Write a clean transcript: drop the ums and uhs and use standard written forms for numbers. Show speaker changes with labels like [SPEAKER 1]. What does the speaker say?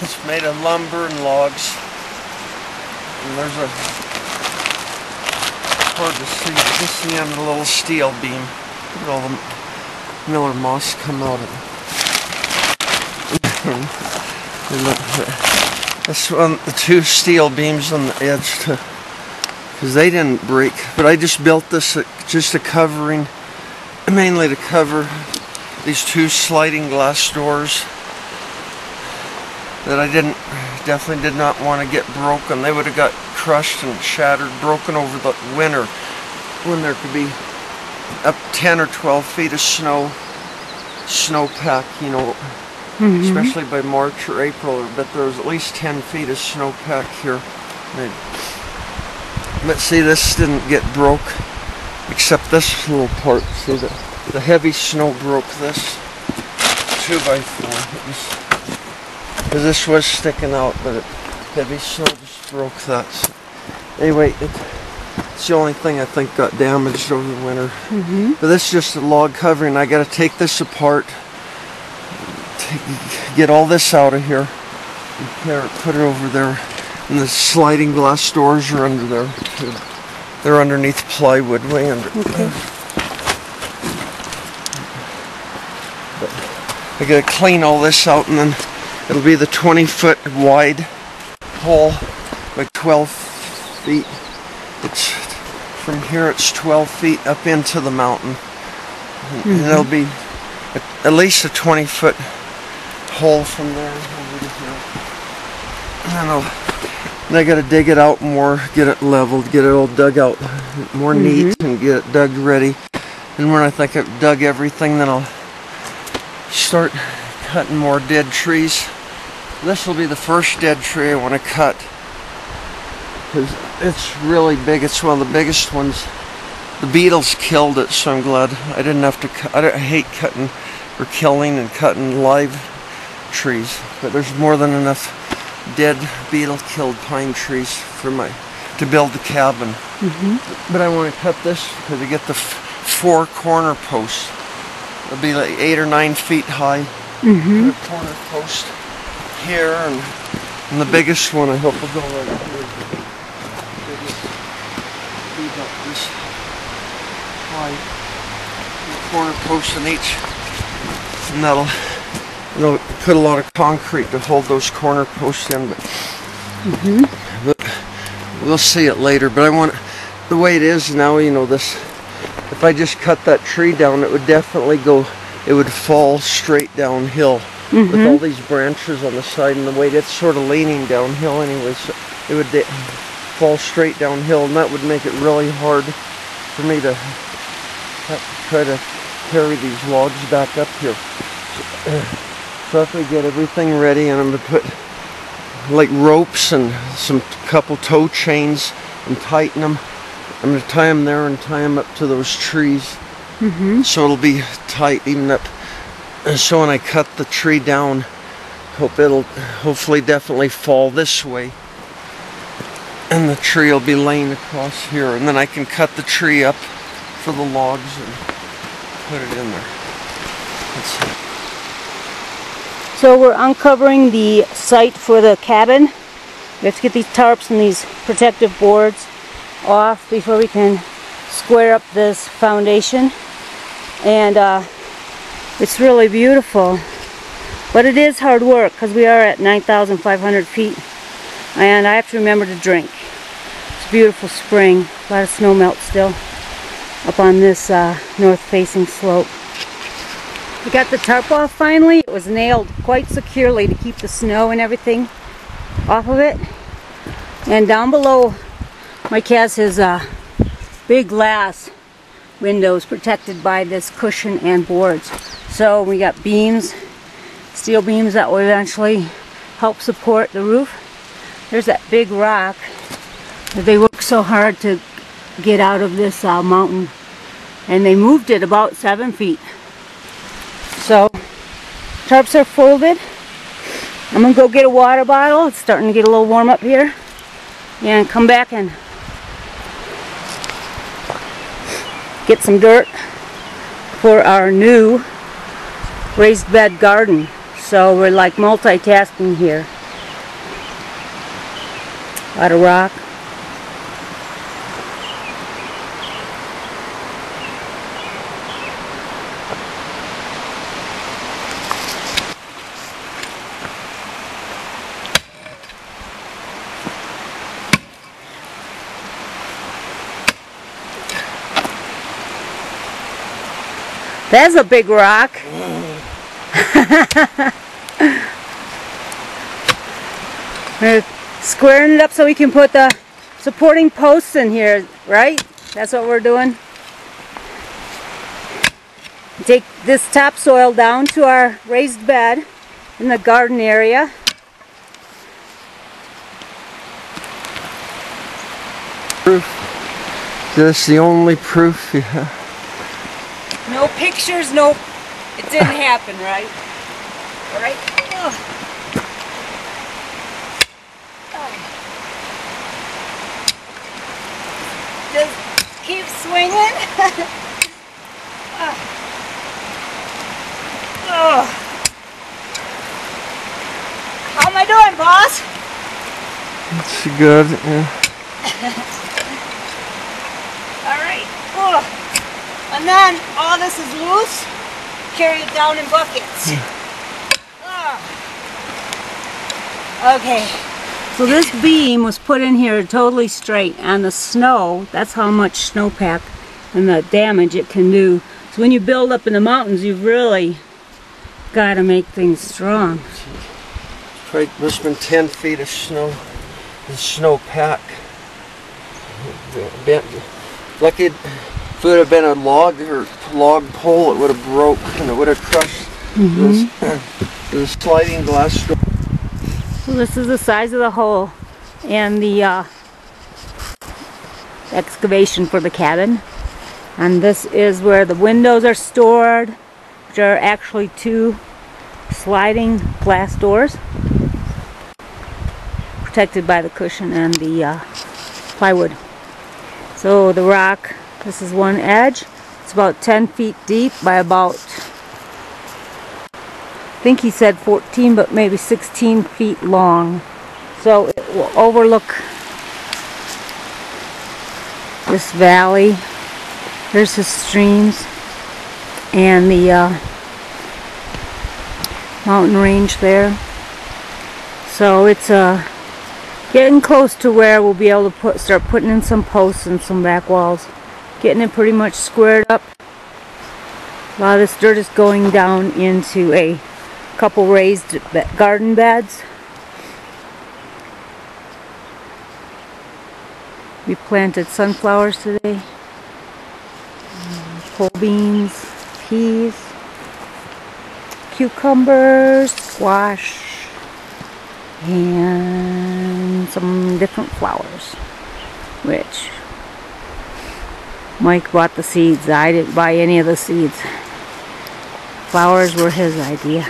[SPEAKER 1] It's made of lumber and logs. And there's a, hard to see, just the end of the little steel beam. Look at all the miller moss come out of it. This one, the two steel beams on the edge, because they didn't break. But I just built this just a covering, mainly to cover these two sliding glass doors that I definitely did not want to get broken. They would have got crushed and shattered, broken over the winter when there could be up 10 or 12 feet of snowpack, you know, especially by March or April. But there was at least 10 feet of snowpack here. But see, this didn't get broke, except this little part. See, the heavy snow broke this 2x4. Because this was sticking out, but heavy snow just broke that. So anyway, it's the only thing I think got damaged over the winter. But this is just a log covering. I got to take this apart, get all this out of here, and put it over there. And the sliding glass doors are under there too. They're underneath plywood, way under.
[SPEAKER 2] Okay.
[SPEAKER 1] But I got to clean all this out, and then it'll be the 20-foot wide hole by 12 feet. It's from here. It's 12 feet up into the mountain, and it'll be at least a 20-foot hole from there over to here. And I got to dig it out more, get it leveled, get it all dug out more neat, and get it dug ready. And when I think I've dug everything, then I'll start cutting more dead trees. This will be the first dead tree I want to cut, because it's really big. It's one of the biggest ones. The beetles killed it, so I'm glad I didn't have to cut. I hate cutting or killing and cutting live trees, but there's more than enough dead beetle-killed pine trees for to build the cabin. But I want to cut this because I get the 4 corner posts. It'll be like 8 or 9 feet high. The corner post here, and the biggest one I hope will go right here. Be about this high. The corner post in each, and that'll put a lot of concrete to hold those corner posts in. But we'll see it later. But I want the way it is now. You know, this. If I just cut that tree down, it would definitely go. It would fall straight downhill. With all these branches on the side and the weight, it's sort of leaning downhill anyway, so it would fall straight downhill, and that would make it really hard for me to try to carry these logs back up here. So after I get everything ready, and I'm going to put like ropes and couple tow chains and tighten them. I'm going to tie them there and tie them up to those trees, so it'll be tight even up. So when I cut the tree down, it'll hopefully definitely fall this way, and the tree will be laying across here, and then I can cut the tree up for the logs and put it in there.
[SPEAKER 2] So we're uncovering the site for the cabin. We have to get these tarps and these protective boards off before we can square up this foundation. And it's really beautiful, but it is hard work because we are at 9,500 feet, and I have to remember to drink. It's a beautiful spring, a lot of snow melt still up on this north-facing slope. We got the tarp off finally. It was nailed quite securely to keep the snow and everything off of it. And down below, Mike has his big glass windows protected by this cushion and boards. So we got beams, steel beams that will eventually help support the roof. There's that big rock that they worked so hard to get out of this mountain, and they moved it about 7 feet. So tarps are folded. I'm gonna go get a water bottle. It's starting to get a little warm up here, and come back and get some dirt for our new raised bed garden. So we're like multitasking here. A lot of rock. That's a big rock. We're squaring it up so we can put the supporting posts in here, right? That's what we're doing. Take this topsoil down to our raised bed in the garden area.
[SPEAKER 1] Proof. That's the only proof you have.
[SPEAKER 2] No pictures, no, it didn't happen, right? All right? Ugh. Just keep swinging. How am I doing, boss?
[SPEAKER 1] It's good, yeah.
[SPEAKER 2] All right. And then all this is loose. Carry it down in buckets. Okay. So this beam was put in here totally straight, and the snow, that's how much snowpack and the damage it can do. So when you build up in the mountains, you've really got to make things strong.
[SPEAKER 1] Right, must have been 10 feet of snow. The snowpack. Lucky if it would have been a log or log pole, it would have broke and it would have crushed the sliding glass door.
[SPEAKER 2] So this is the size of the hole and the excavation for the cabin. And this is where the windows are stored, which are actually 2 sliding glass doors, protected by the cushion and the plywood. So the rock, this is one edge. It's about 10 feet deep by about, I think he said 14, but maybe 16 feet long. So it will overlook this valley. There's his streams and the mountain range there. So it's getting close to where we'll be able to start putting in some posts and some back walls. Getting it pretty much squared up. A lot of this dirt is going down into a couple raised garden beds. We planted sunflowers today, pole beans, peas, cucumbers, squash, and some different flowers, which Mike bought the seeds. I didn't buy any of the seeds. Flowers were his idea.